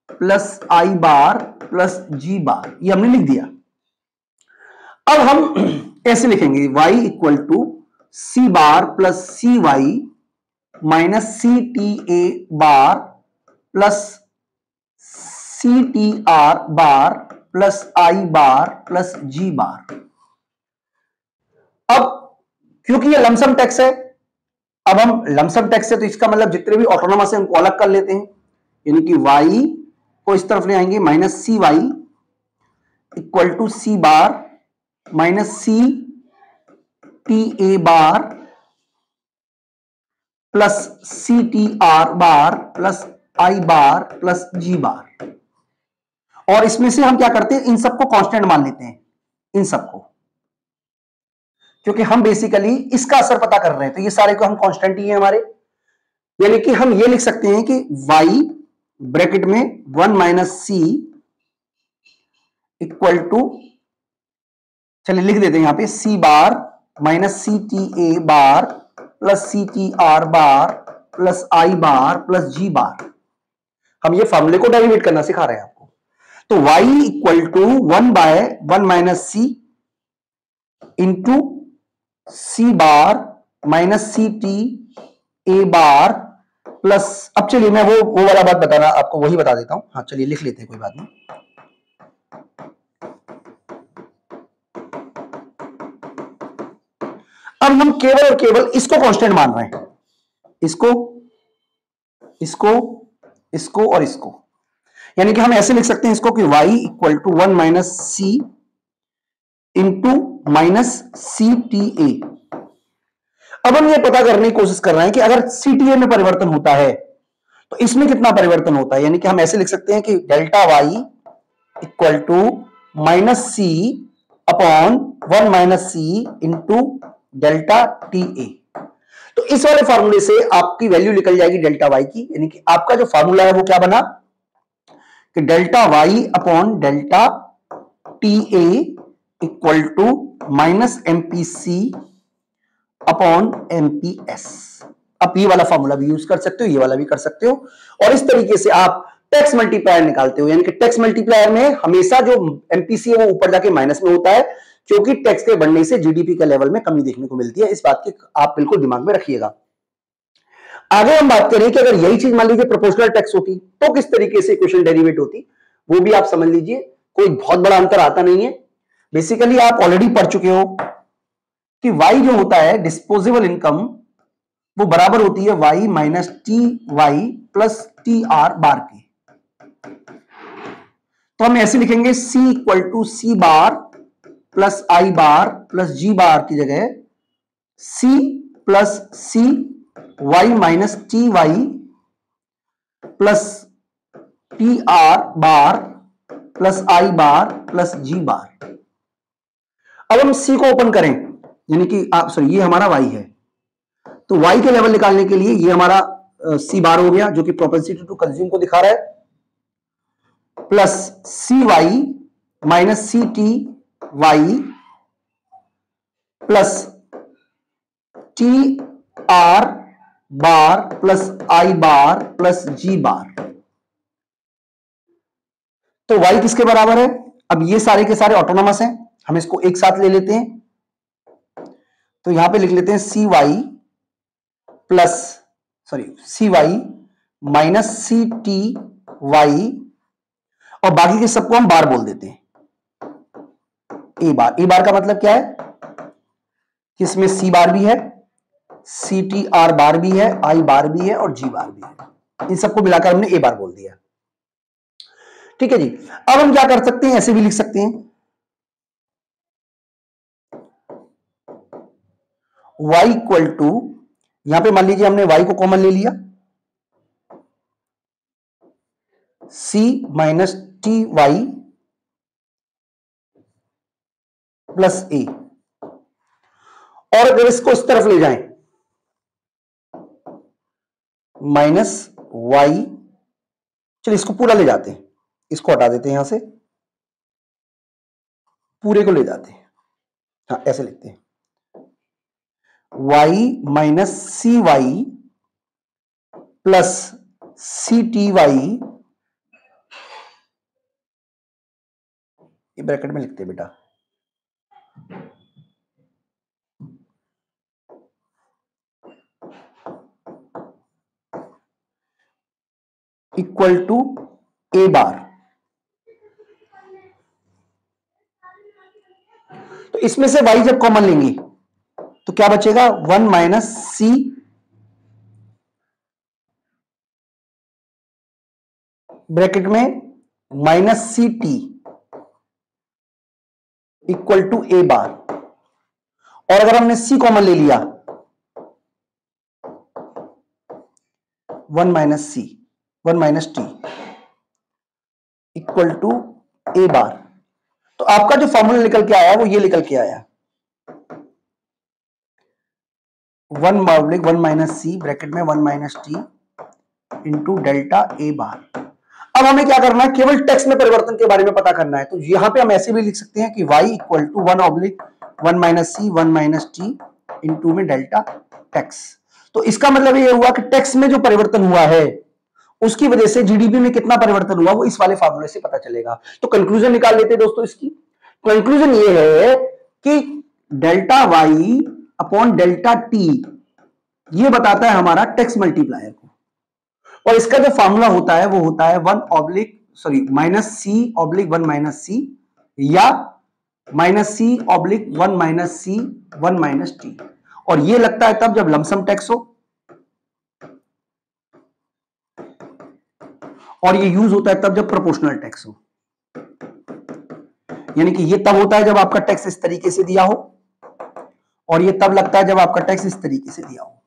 plus I bar plus G बार, ये हमने लिख दिया। अब हम ऐसे लिखेंगे y = C bar plus CY minus CTA bar plus CTR bar plus I bar plus G बार। अब क्योंकि ये लमसम टैक्स है, अब हम लमसम टैक्स है तो इसका मतलब जितने भी ऑटोनोमस है उनको अलग कर लेते हैं, यानी कि y को इस तरफ ले आएंगे -CY = C bar minus CTA bar plus CTR bar plus I bar plus G बार। और इसमें से हम क्या करते हैं, इन सबको कांस्टेंट मान लेते हैं, इन सबको, क्योंकि हम बेसिकली इसका असर पता कर रहे हैं, तो ये सारे को हम कांस्टेंट ही है हमारे। यानी कि हम ये लिख सकते हैं कि y ब्रैकेट में 1 - C = चलिए लिख देते हैं यहां पे C bar minus CTA bar plus CTR bar plus I bar plus G बार। हम ये फॉर्मूले को डेरिवेट करना सिखा रहे हैं आपको। तो y = 1/1 - C इंटू C बार माइनस CTA बार प्लस, अब चलिए मैं वो वाला बात बताना आपको वही बता देता हूं। हाँ चलिए लिख लेते हैं, कोई बात नहीं। अब हम केवल और केवल इसको कांस्टेंट मान रहे हैं, इसको, इसको, इसको और इसको। यानी कि हम ऐसे लिख सकते हैं इसको कि y equal to 1 minus C into minus C T a. अब हम ये पता करने की कोशिश कर रहे हैं कि अगर सी टी ए में परिवर्तन होता है तो इसमें कितना परिवर्तन होता है। यानी कि हम ऐसे लिख सकते हैं कि delta y equal to minus c upon 1 minus C into delta t a. तो इस वाले फॉर्मूले से आपकी वैल्यू निकल जाएगी डेल्टा वाई की। यानी कि आपका जो फॉर्मूला है वो क्या बना कि delta Y upon delta t a equal to minus MPC upon MPS. आप ये वाला फॉर्मूला भी यूज कर सकते हो, ये वाला भी कर सकते हो, और इस तरीके से आप टैक्स मल्टीप्लायर निकालते हो। यानी कि टैक्स मल्टीप्लायर में हमेशा जो एमपीसी है वो ऊपर जाके माइनस में होता है, क्योंकि टैक्स के बढ़ने से जीडीपी के लेवल में कमी देखने को मिलती है। इस बात की आप बिल्कुल दिमाग में रखिएगा। आगे हम बात करें कि अगर यही चीज मान लीजिए प्रोपोर्शनल टैक्स होती तो किस तरीके से इक्वेशन डेरिवेट होती, वो भी आप समझ लीजिए। कोई बहुत बड़ा अंतर आता नहीं है। बेसिकली आप ऑलरेडी पढ़ चुके हो कि वाई जो होता है डिस्पोजेबल इनकम, वो बराबर होती है Y minus T Y plus T R bar की। तो हम ऐसे लिखेंगे C equal to C bar plus I bar plus G bar की जगह C plus C Y minus T Y plus T R bar plus I bar plus G bar. अब हम सी को ओपन करें, यानी कि आप सॉरी ये हमारा वाई है, तो वाई के लेवल निकालने के लिए ये हमारा सी बार हो गया जो कि प्रोपेंसिटी टू कंज्यूम को दिखा रहा है, plus C Y minus C T Y plus T R bar plus I bar plus G bar. तो y किसके बराबर है? अब ये सारे के सारे ऑटोनॉमस हैं, हम इसको एक साथ ले लेते हैं। तो यहां पे लिख लेते हैं C Y plus C Y minus सी टी वाई, और बाकी के सबको हम बार बोल देते हैं ए बार। ए बार का मतलब क्या है कि इसमें सी बार भी है, सी टी आर बार भी है, आई बार भी है और जी बार भी है। इन सबको मिलाकर हमने ए बार बोल दिया। ठीक है जी। अब हम क्या कर सकते हैं, ऐसे भी लिख सकते हैं y इक्वल टू, यहां पे मान लीजिए हमने y को कॉमन ले लिया, c minus T Y plus A, और अगर इसको इस तरफ ले जाएं माइनस वाई, चलिए इसको पूरा ले जाते हैं, इसको हटा देते हैं यहां से, पूरे को ले जाते हैं। हाँ ऐसे लिखते हैं y minus C Y plus C T Y, ये ब्रैकेट में लिखते हैं बेटा, इक्वल टू ए बार। तो इसमें से y जब कॉमन लेंगे तो क्या बचेगा, 1 माइनस सी ब्रैकेट में minus C T equal to A bar, और अगर हमने c कॉमन ले लिया 1 minus C 1 minus T equal to A bar. तो आपका जो फॉर्मूला निकल के आया वो ये निकल के आया 1 माइनस सी ब्रैकेट में 1 minus t into delta A बार। अब हमें क्या करना है, केवल टैक्स में परिवर्तन के बारे में पता करना है। तो यहां पे हम ऐसे भी लिख सकते हैं कि y equal to 1/1 minus C 1 minus t into में डेल्टा टैक्स। तो इसका मतलब ये हुआ कि टैक्स में जो परिवर्तन हुआ है उसकी वजह से जीडीपी में कितना परिवर्तन हुआ वो इस वाले फार्मूले से पता चलेगा। तो कंक्लूजन निकाल लेते हैं दोस्तों। इसकी कंक्लूजन ये है कि delta Y upon delta t ये बताता है हमारा टैक्स मल्टीप्लायर को, और इसका जो फार्मूला होता है वो होता है 1/, sorry minus C oblique 1 minus C, या माइनस सी ऑब्लिक 1 माइनस सी 1 माइनस टी। और ये लगता है तब जब लमसम टैक्स हो, और ये यूज होता है तब जब प्रोपोर्शनल टैक्स हो। यानी कि ये तब होता है जब आपका टैक्स इस तरीके से दिया हो, और ये तब लगता है जब आपका टैक्स इस तरीके से दिया हो।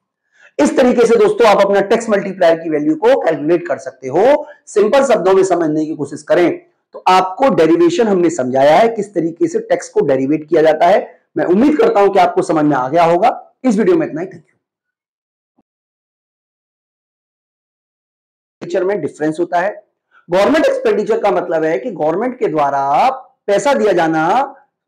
इस तरीके से दोस्तों आप अपना टैक्स मल्टीप्लायर की वैल्यू को कैलकुलेट कर सकते हो। सिंपल शब्दों में समझने की कोशिश करें तो आपको डेरिवेशन हमने समझाया है, किस तरीके से टैक्स को डेरिवेट किया जाता है। मैं उम्मीद करता हूं कि आपको समझ में आ गया होगा। इस वीडियो में इतना ही, थैंक यू। एक्सपेंडिचर में डिफरेंस होता है। गवर्नमेंट एक्सपेंडिचर का मतलब है कि गवर्नमेंट के द्वारा पैसा दिया जाना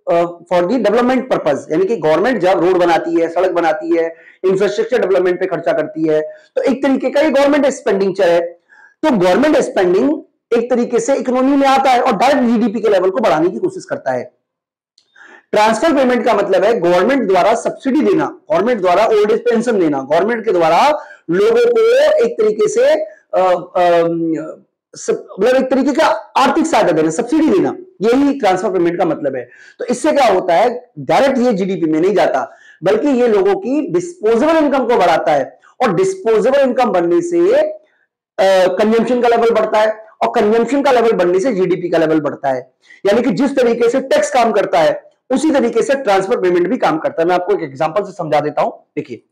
फॉर दी डेवलपमेंट पर्पज, यानी कि गवर्नमेंट जब रोड बनाती है, सड़क बनाती है, इंफ्रास्ट्रक्चर डेवलपमेंट पे खर्चा करती है, तो एक तरीके का ये गवर्नमेंट एक्सपेंडिचर है। तो गवर्नमेंट स्पेंडिंग एक तरीके से इकोनॉमी में आता है और डायरेक्ट जीडीपी के लेवल को बढ़ाने की कोशिश करता है। ट्रांसफर पेमेंट का मतलब है गवर्नमेंट द्वारा सब्सिडी देना, गवर्नमेंट द्वारा ओल्ड एज पेंशन देना, गवर्नमेंट के द्वारा लोगों को एक तरीके से मतलब एक तरीके का आर्थिक सहायता देना, सब्सिडी देना, यही ट्रांसफर पेमेंट का मतलब है। तो इससे क्या होता है, डायरेक्ट ये जीडीपी में नहीं जाता, बल्कि ये लोगों की डिस्पोजेबल इनकम को बढ़ाता है, और डिस्पोजेबल इनकम बढ़ने से कंजम्पशन का लेवल बढ़ता है, और कंजम्पशन का लेवल बढ़ने से जीडीपी का लेवल बढ़ता है। यानी कि जिस तरीके से टैक्स काम करता है उसी तरीके से ट्रांसफर पेमेंट भी काम करता है। मैं आपको एक एग्जांपल से समझा देता हूं। देखिए,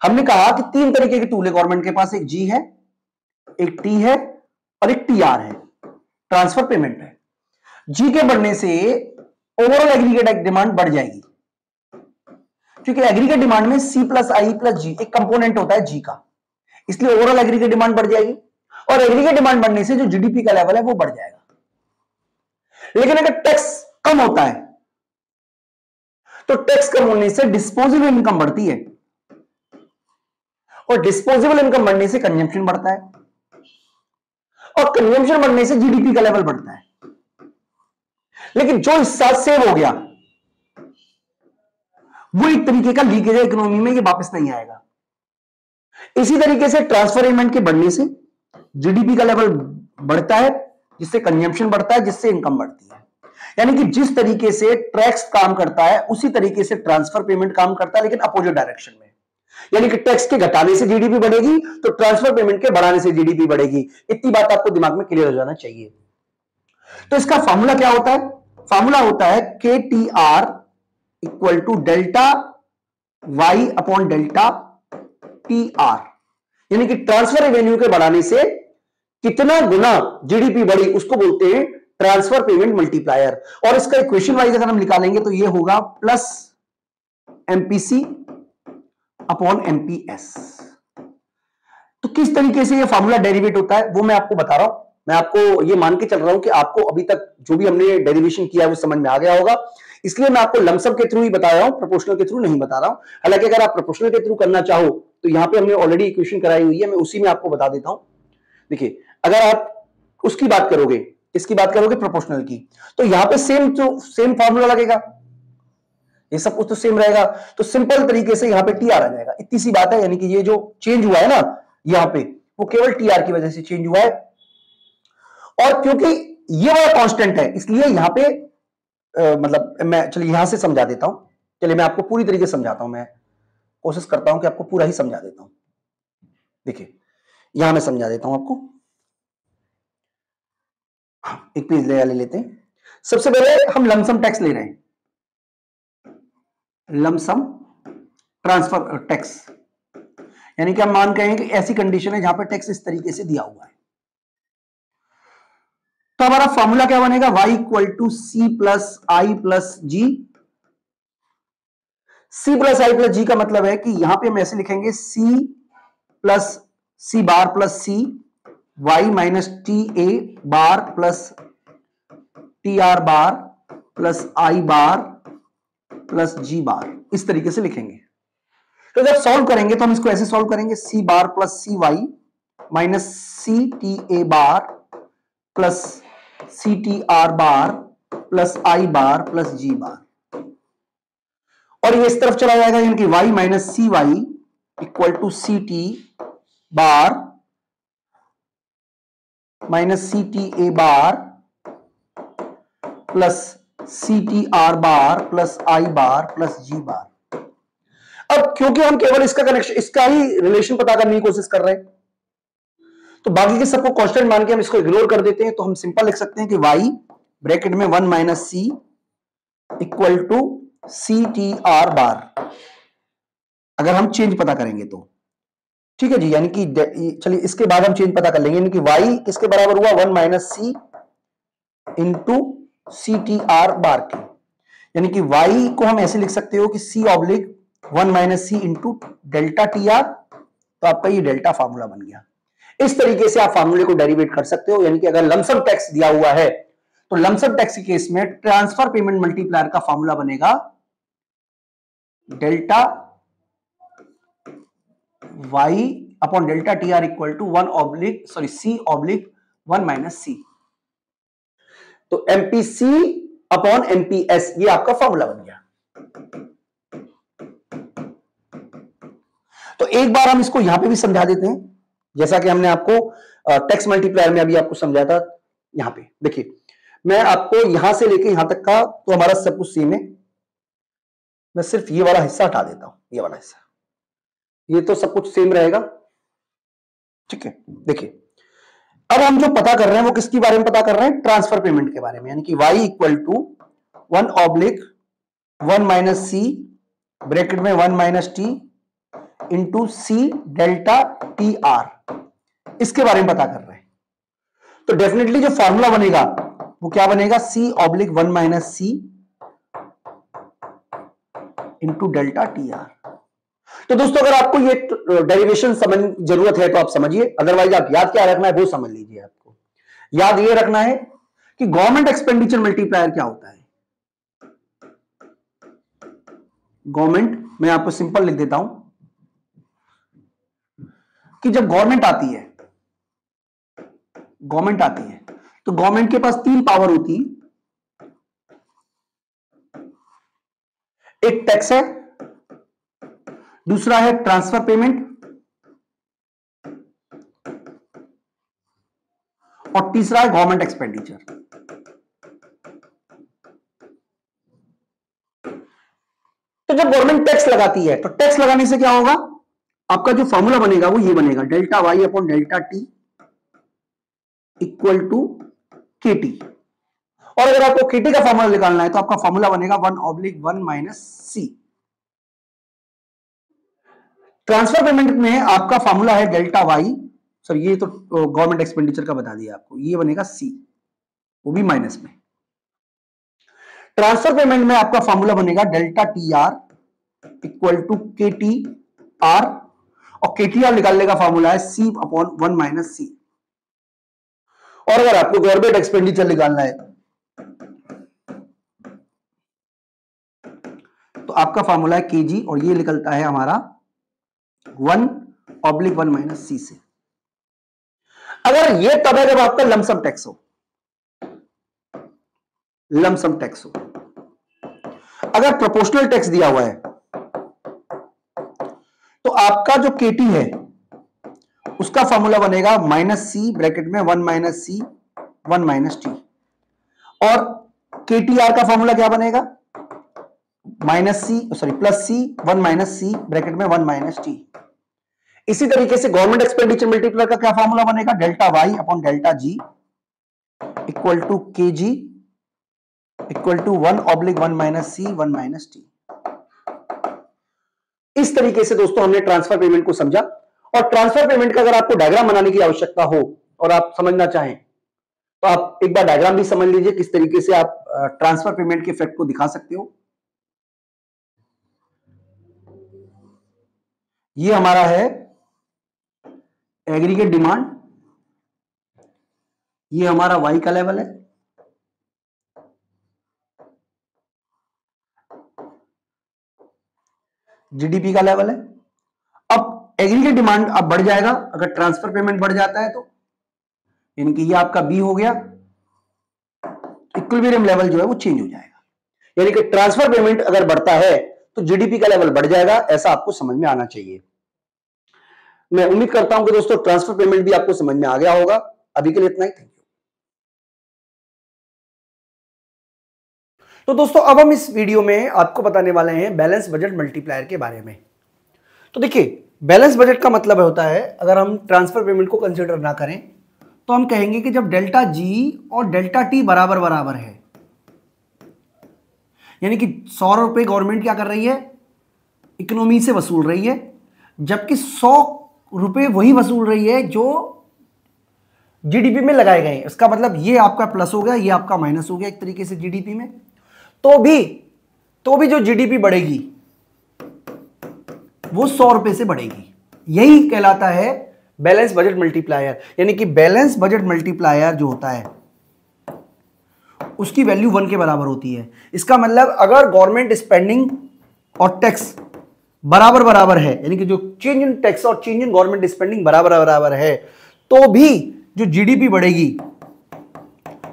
हमने कहा कि 3 तरीके के टूल है गवर्नमेंट के पास, एक जी है, एक टी है और एक टीआर है, ट्रांसफर पेमेंट है। जी के बढ़ने से ओवरऑल एग्रीगेट डिमांड बढ़ जाएगी, क्योंकि एग्रीगेट डिमांड में सी प्लस आई प्लस जी एक कंपोनेंट होता है जी का, इसलिए ओवरऑल एग्रीगेट डिमांड बढ़ जाएगी, और एग्रीगेट डिमांड बढ़ने से जो जीडीपी का लेवल है वो बढ़ जाएगा। लेकिन अगर टैक्स कम होता है तो टैक्स कम होने से डिस्पोजेबल इनकम बढ़ती है, और डिस्पोजेबल इनकम बढ़ने से कंजम्पशन बढ़ता है, और कंजम्पशन बढ़ने से जीडीपी का लेवल बढ़ता है। लेकिन जो हिस्सा सेव हो गया वो एक तरीके का लीकेज है इकोनॉमी में, ये वापस नहीं आएगा। इसी तरीके से ट्रांसफर पेमेंट के बढ़ने से जीडीपी का लेवल बढ़ता है, जिससे कंजम्पशन बढ़ता है, जिससे इनकम बढ़ती है। यानी कि जिस तरीके से टैक्स काम करता है उसी तरीके से ट्रांसफर पेमेंट काम करता है, लेकिन अपोजिट डायरेक्शन में। यानी कि टैक्स के घटाने से जीडीपी बढ़ेगी तो ट्रांसफर पेमेंट के बढ़ाने से जीडीपी बढ़ेगी। इतनी बात आपको दिमाग में क्लियर हो जाना चाहिए। तो इसका फॉर्मूला क्या होता है? फॉर्मूला होता है k t are equal to delta Y upon delta T r. यानी कि ट्रांसफर रेवेन्यू के बढ़ाने से कितना गुना जीडीपी बढ़ी उसको बोलते हैं ट्रांसफर पेमेंट मल्टीप्लायर। और इसका इक्वेशन वाइज अगर हम निकालेंगे तो ये होगा प्लस एमपीसी अपॉन एमपीएस। तो किस तरीके से ये फॉर्मूला डेरिवेट होता है वो मैं आपको बता रहा हूं। मैं आपको ये मान के चल रहा हूं कि आपको अभी तक जो भी हमने डेरिवेशन किया है वो समझ में आ गया होगा, इसलिए मैं आपको लमसम के थ्रू ही बता रहा हूं, प्रोपोर्शनल के थ्रू नहीं बता रहा हूं। हालांकि अगर आप प्रोपोर्शनल के थ्रू करना चाहो तो यहां पे हमने ऑलरेडी इक्वेशन कराई हुई है, मैं उसी में आपको बता देता हूं। देखिए, अगर आप उसकी बात करोगे, इसकी बात करोगे प्रोपोर्शनल की, तो यहां पे सेम फॉर्मूला लगेगा, ये सब कुछ तो सेम रहेगा। तो सिंपल तरीके से यहां पे टीआर आ जाएगा, इतनी सी बात है। यानी कि ये जो चेंज हुआ है ना यहां पे, वो केवल टीआर की वजह से चेंज हुआ है। और क्योंकि ये वाला कांस्टेंट है इसलिए यहां पे मतलब मैं चलिए यहां से समझा देता हूं। चलिए मैं आपको पूरी तरीके से समझाता हूं, मैं कोशिश करता हूं कि आपको पूरा ही समझा देता हूं। देखिए, यहां मैं समझा देता हूं आपको। एक पेज ले लेते हैं। सबसे पहले हम लमसम टैक्स ले रहे हैं, लमसम ट्रांसफर टैक्स। यानी कि हम मान के हैं कि ऐसी कंडीशन है जहां पर टैक्स इस तरीके से दिया हुआ है। तो हमारा फॉर्मूला क्या बनेगा? y equal to C plus I plus G. C plus I plus G का मतलब है कि यहां पे हम ऐसे लिखेंगे C plus C bar plus C Y minus T A bar plus T R bar plus I bar plus G bar, इस तरीके से लिखेंगे। तो जब सॉल्व करेंगे तो हम इसको ऐसे सॉल्व करेंगे, C bar plus C Y minus C T A bar plus C T R bar plus I bar plus G bar, और ये इस तरफ चला जाएगा, यानी कि y minus C Y equal to C T bar minus C T A bar plus C T R bar plus I bar plus G bar. अब क्योंकि हम केवल इसका कनेक्शन, इसका ही रिलेशन पता करने की कोशिश कर रहे हैं, तो बाकी के सबको कांस्टेंट मान के हम इसको इग्नोर कर देते हैं। तो हम सिंपल लिख सकते हैं कि y ब्रैकेट में 1 minus c equal to C T R bar, अगर हम चेंज पता करेंगे तो। ठीक है जी, यानी कि चलिए इसके बाद हम चेंज पता कर लेंगे, यानी कि y किसके बराबर हुआ 1 माइनस सी into C T R bar के, यानी कि y को हम ऐसे लिख सकते हो कि c ऑब्लिक 1 माइनस सी इंटू डेल्टा टी आर, तो आपका ये डेल्टा फार्मूला बन गया। इस तरीके से आप फार्मूले को डेरिवेट कर सकते हो, यानी कि अगर लमसम टैक्स दिया हुआ है तो लमसम टैक्स के केस में ट्रांसफर पेमेंट मल्टीप्लायर का फार्मूला बनेगा delta y upon delta T R equal to 1 oblique C oblique 1 minus C. तो एमपीसी अपॉन एमपीएस ये आपका फार्मूला बन गया। तो एक बार हम इसको यहां पे भी समझा देते हैं, जैसा कि हमने आपको टैक्स मल्टीप्लायर में अभी आपको समझाया था। यहां पे देखिए, मैं आपको यहां से लेके यहां तक का तो हमारा सब कुछ सेम है, मैं सिर्फ ये वाला हिस्सा हटा देता हूं, ये वाला हिस्सा, ये तो सब कुछ सेम रहेगा। ठीक है, देखिए अब हम जो पता कर रहे हैं वो किसके बारे में पता कर रहे हैं, ट्रांसफर पेमेंट के बारे में, यानी कि y equal to 1 oblique 1 minus C bracket में 1 minus t into c delta T r, इसके बारे में पता कर रहे हैं। तो डेफिनेटली जो फॉर्मूला बनेगा वो क्या बनेगा, c ऑब्लिक 1 माइनस सी इंटू डेल्टा टी आर। तो दोस्तों अगर आपको ये डेरिवेशन समझ जरूरत है तो आप समझिए, अदरवाइज आप याद क्या रखना है वो समझ लीजिए। आपको याद ये रखना है कि गवर्नमेंट एक्सपेंडिचर मल्टीप्लायर क्या होता है। गवर्नमेंट, मैं आपको सिंपल लिख देता हूं कि जब गवर्नमेंट आती है तो गवर्नमेंट के पास 3 पावर होती है। एक टैक्स है, दूसरा है ट्रांसफर पेमेंट, और तीसरा है गवर्नमेंट एक्सपेंडिचर। तो जब गवर्नमेंट टैक्स लगाती है तो टैक्स लगाने से क्या होगा, आपका जो फॉर्मूला बनेगा वो ये बनेगा delta Y upon delta t equal to k t. और अगर आपको के टी का फॉर्मूला निकालना है तो आपका फॉर्मूला बनेगा 1 ऑब्लिक 1 माइनस सी। ट्रांसफर पेमेंट में आपका फॉर्मूला है डेल्टा वाई, सॉरी ये तो गवर्नमेंट एक्सपेंडिचर का बता दिया आपको, ये बनेगा सी, वो भी माइनस में। ट्रांसफर पेमेंट में आपका फॉर्मूला बनेगा delta T R equal to k t r, और के टी आर निकालने का फॉर्मूला है सी अपॉन 1 माइनस सी। और अगर आपको गवर्नमेंट एक्सपेंडिचर निकालना है तो आपका फॉर्मूला है के जी, और ये निकलता है हमारा 1 ऑब्लिक 1 माइनस सी से। अगर ये तब है जब आपका लमसम टैक्स हो, लमसम टैक्स हो। अगर प्रोपोर्शनल टैक्स दिया हुआ है तो आपका जो केटी है उसका फॉर्मूला बनेगा माइनस सी ब्रैकेट में 1 माइनस सी 1 माइनस टी, और केटीआर का फॉर्मूला क्या बनेगा, माइनस सी सॉरी प्लस सी 1 माइनस सी ब्रैकेट में 1 माइनस टी। इसी तरीके से गवर्नमेंट एक्सपेंडिचर मल्टीप्लायर का क्या फॉर्मूला बनेगा, delta Y upon delta ji equal to K G equal to 1 oblique 1 minus C 1 minus T. इस तरीके से दोस्तों हमने ट्रांसफर पेमेंट को समझा। और ट्रांसफर पेमेंट का अगर आपको डायग्राम बनाने की आवश्यकता हो और आप समझना चाहें तो आप एक बार डायग्राम भी समझ लीजिए किस तरीके से आप ट्रांसफर पेमेंट के इफेक्ट को दिखा सकते हो। ये हमारा है एग्रीगेट डिमांड, ये हमारा वाई का लेवल है, जीडीपी का लेवल है। अब एग्रीगेट डिमांड अब बढ़ जाएगा अगर ट्रांसफर पेमेंट बढ़ जाता है तो, यानी कि ये आपका बी हो गया, इक्विलिब्रियम लेवल जो है वो चेंज हो जाएगा। यानी कि ट्रांसफर पेमेंट अगर बढ़ता है तो जीडीपी का लेवल बढ़ जाएगा, ऐसा आपको समझ में आना चाहिए। मैं उम्मीद करता हूं कि दोस्तों ट्रांसफर पेमेंट भी आपको समझ में आ गया होगा। अभी के लिए इतना ही, थैंक यू। तो दोस्तों अब हम इस वीडियो में आपको बताने वाले हैं बैलेंस बजट मल्टीप्लायर के बारे में। तो देखिए, बैलेंस बजट का मतलब होता है, अगर हम ट्रांसफर पेमेंट को कंसीडर ना करें तो हम कहेंगे कि जब डेल्टा जी और डेल्टा टी बराबर बराबर है, यानी कि 100 रुपए गवर्नमेंट क्या कर रही है, इकोनॉमी से वसूल रही है, जबकि 100 रुपए वही वसूल रही है जो जीडीपी में लगाए गए हैं। इसका मतलब ये आपका प्लस हो गया, ये आपका माइनस हो गया एक तरीके से जीडीपी में। तो भी जो जीडीपी बढ़ेगी वो 100 रुपए से बढ़ेगी। यही कहलाता है बैलेंस बजट मल्टीप्लायर। यानी कि बैलेंस बजट मल्टीप्लायर जो होता है उसकी वैल्यू 1 के बराबर होती है। इसका मतलब अगर गवर्नमेंट स्पेंडिंग और टैक्स बराबर बराबर है, यानी कि जो चेंज इन टैक्स और चेंज इन गवर्नमेंट स्पेंडिंग बराबर बराबर है, तो भी जो जीडीपी बढ़ेगी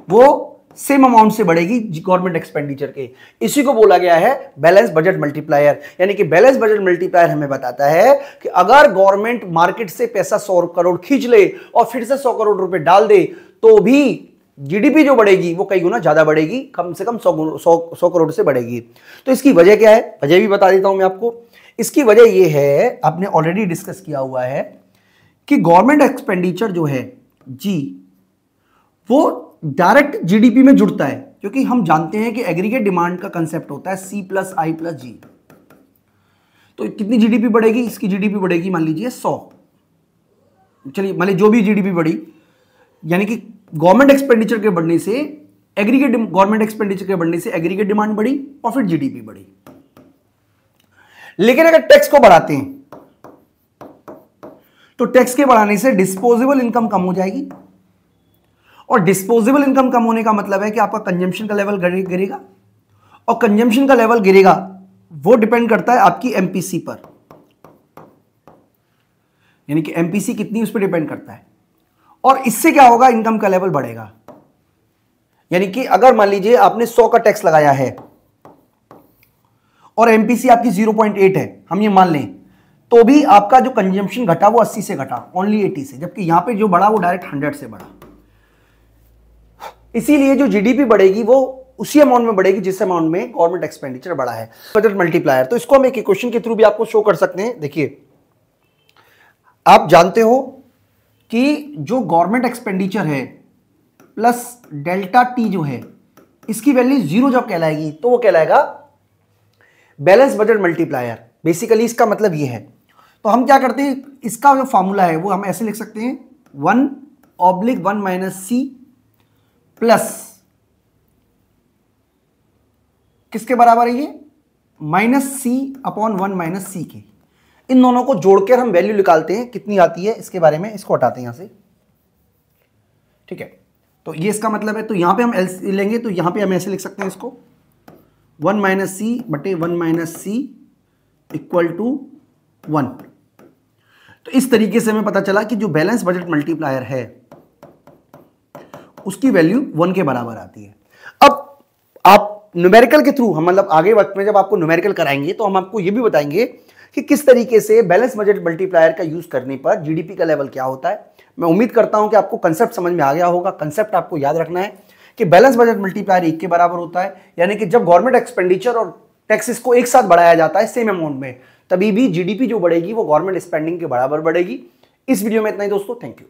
वो सेम अमाउंट से बढ़ेगी गवर्नमेंट एक्सपेंडिचर के। इसी को बोला गया है बैलेंस बजट मल्टीप्लायर। यानी कि बैलेंस बजट मल्टीप्लायर हमें बताता है कि अगर गवर्नमेंट मार्केट से पैसा 100 करोड़ खींच ले और फिर से 100 करोड़ रुपए डाल दे, तो भी जीडीपी जो बढ़ेगी वो कई गुना ज्यादा बढ़ेगी, कम से कम 100 करोड़ से बढ़ेगी। तो इसकी वजह क्या है, वजह भी बता देता हूं मैं आपको। इसकी वजह यह है, आपने ऑलरेडी डिस्कस किया हुआ है, कि गवर्नमेंट एक्सपेंडिचर जो है जी, वो डायरेक्ट जीडीपी में जुड़ता है, क्योंकि हम जानते हैं कि एग्रीगेट डिमांड का कंसेप्ट होता है C+I+G। तो कितनी जीडीपी बढ़ेगी, इसकी जीडीपी बढ़ेगी मान लीजिए 100, चलिए मान लीजिए जो भी जीडीपी बढ़ी, यानी कि गवर्नमेंट एक्सपेंडिचर के बढ़ने से गवर्नमेंट एक्सपेंडिचर के बढ़ने से एग्रीगेट डिमांड बढ़ी और फिर जीडीपी बढ़ी। लेकिन अगर टैक्स को बढ़ाते हैं तो टैक्स के बढ़ाने से डिस्पोजेबल इनकम कम हो जाएगी, और डिस्पोजेबल इनकम कम होने का मतलब है कि आपका कंजम्पशन का लेवल गिरेगा, और कंजम्पशन का लेवल गिरेगा वो डिपेंड करता है आपकी एमपीसी पर, यानी कि एमपीसी कितनी उस पर डिपेंड करता है। और इससे क्या होगा, इनकम का लेवल बढ़ेगा। यानी कि अगर मान लीजिए आपने 100 का टैक्स लगाया है और एमपीसी आपकी 0.8 है, हम ये मान लें, तो भी आपका जो कंजम्पशन घटा वो 80 से घटा, ओनली 80 से, जबकि यहां पे जो बढ़ा वो डायरेक्ट 100 से बढ़ा। इसीलिए जो जीडीपी बढ़ेगी वो उसी अमाउंट में बढ़ेगी जिस अमाउंट में गवर्नमेंट एक्सपेंडिचर बढ़ा है, बजट मल्टीप्लायर। तो इसको हम एक इक्वेशन के थ्रू भी आपको शो कर सकते हैं। देखिए, आप जानते हो कि जो गवर्नमेंट एक्सपेंडिचर है प्लस डेल्टा टी जो है, इसकी वैल्यू 0 जब कहलाएगी तो वो कहलाएगा बैलेंस बजट मल्टीप्लायर। बेसिकली इसका मतलब ये है। तो हम क्या करते हैं, इसका जो फॉर्मूला है वो हम ऐसे लिख सकते हैं, 1/1 - C प्लस किसके बराबर है ये, -C/1 - C के। इन दोनों को जोड़कर हम वैल्यू निकालते हैं, कितनी आती है इसके बारे में, इसको हटाते हैं यहां से, ठीक है। तो ये इसका मतलब है, तो यहां पे हम एल लेंगे, तो यहां पे हम ऐसे लिख सकते हैं इसको, 1 - C/1 - C = 1। तो इस तरीके से हमें पता चला कि जो बैलेंस बजट मल्टीप्लायर है उसकी वैल्यू 1 के बराबर आती है। अब आप न्यूमेरिकल के थ्रू, हम मतलब आगे वक्त में जब आपको न्यूमेरिकल कराएंगे तो हम आपको यह भी बताएंगे कि किस तरीके से बैलेंस बजट मल्टीप्लायर का यूज करने पर जीडीपी का लेवल क्या होता है। मैं उम्मीद करता हूं कि आपको कंसेप्ट समझ में आ गया होगा। कंसेप्ट आपको याद रखना है कि बैलेंस बजट मल्टीप्लायर 1 के बराबर होता है, यानी कि जब गवर्नमेंट एक्सपेंडिचर और टैक्सेस को एक साथ बढ़ाया जाता है सेम अमाउंट में, तभी भी जीडीपी जो बढ़ेगी वो गवर्नमेंट स्पेंडिंग के बराबर बढ़ेगी। इस वीडियो में इतना ही दोस्तों, थैंक यू।